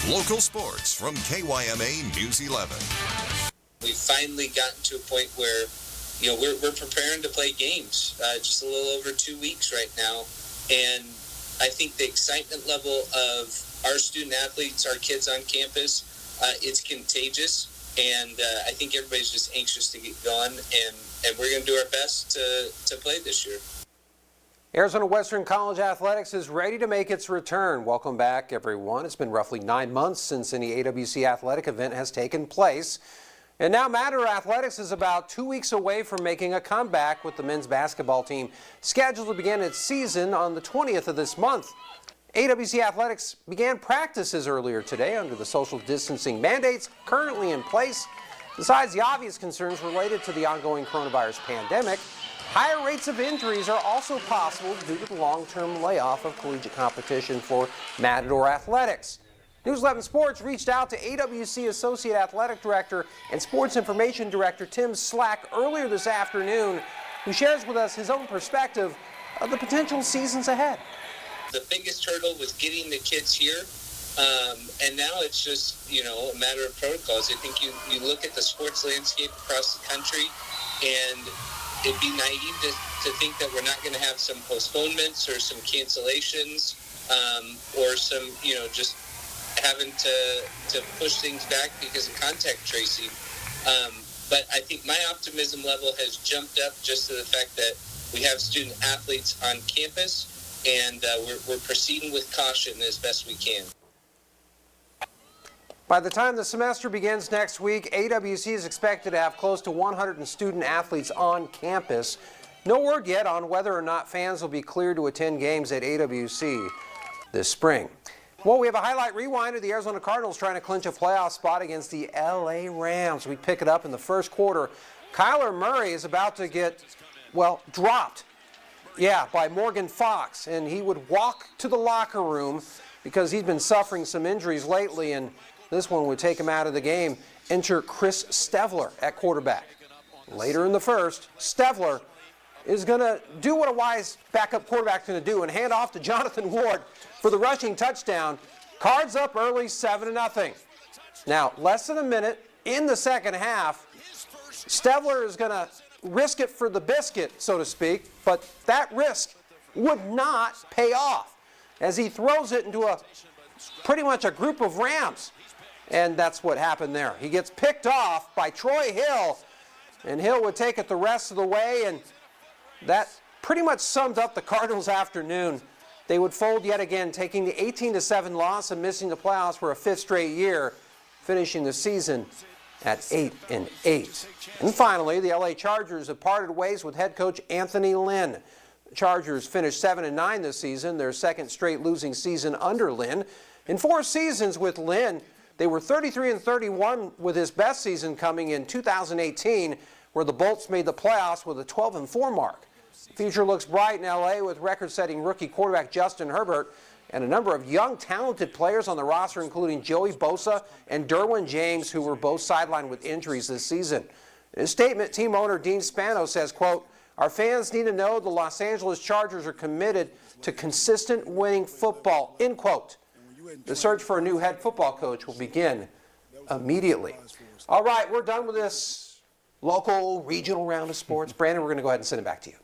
Local sports from KYMA News 11. We've finally gotten to a point where, we're preparing to play games. Just a little over 2 weeks right now. And I think the excitement level of our student athletes, our kids on campus, it's contagious. And I think everybody's just anxious to get going. And we're going to do our best to play this year. Arizona Western College Athletics is ready to make its return. Welcome back, everyone. It's been roughly 9 months since any AWC athletic event has taken place. And now Mater Athletics is about 2 weeks away from making a comeback, with the men's basketball team scheduled to begin its season on the 20th of this month. AWC Athletics began practices earlier today under the social distancing mandates currently in place. Besides the obvious concerns related to the ongoing coronavirus pandemic, higher rates of injuries are also possible due to the long-term layoff of collegiate competition for Matador Athletics. News 11 Sports reached out to AWC Associate Athletic Director and Sports Information Director Tim Slack earlier this afternoon, who shares with us his own perspective of the potential seasons ahead. The biggest hurdle was getting the kids here, and now it's just, a matter of protocols. I think you look at the sports landscape across the country, and it'd be naive to think that we're not going to have some postponements or some cancellations, or some, just having to push things back because of contact tracing. But I think my optimism level has jumped up just to the fact that we have student athletes on campus, and we're proceeding with caution as best we can. By the time the semester begins next week, AWC is expected to have close to 100 student athletes on campus. No word yet on whether or not fans will be cleared to attend games at AWC this spring. Well, we have a highlight rewind of the Arizona Cardinals trying to clinch a playoff spot against the LA Rams. We pick it up in the first quarter. Kyler Murray is about to get, dropped. By Morgan Fox, and he would walk to the locker room because he's been suffering some injuries lately, and this one would take him out of the game. Enter Chris Stevler at quarterback. Later in the first, Stevler is going to do what a wise backup quarterback is going to do and hand off to Jonathan Ward for the rushing touchdown. Cards up early, 7-0. Now, less than a minute in the second half, Stevler is going to risk it for the biscuit, so to speak, but that risk would not pay off as he throws it into pretty much a group of Rams. And that's what happened there. He gets picked off by Troy Hill, and Hill would take it the rest of the way, and that pretty much summed up the Cardinals' afternoon. They would fold yet again, taking the 18-7 loss and missing the playoffs for a fifth straight year, finishing the season at 8-8. And finally, the LA Chargers have parted ways with head coach Anthony Lynn. The Chargers finished 7-9 this season, their second straight losing season under Lynn. In 4 seasons with Lynn, they were 33-31, with his best season coming in 2018, where the Bolts made the playoffs with a 12-4 mark. The future looks bright in LA with record-setting rookie quarterback Justin Herbert and a number of young, talented players on the roster, including Joey Bosa and Derwin James, who were both sidelined with injuries this season. In a statement, team owner Dean Spano says, quote, "Our fans need to know the Los Angeles Chargers are committed to consistent winning football," end quote. The search for a new head football coach will begin immediately. All right, we're done with this local, regional round of sports. Brandon, we're going to go ahead and send it back to you.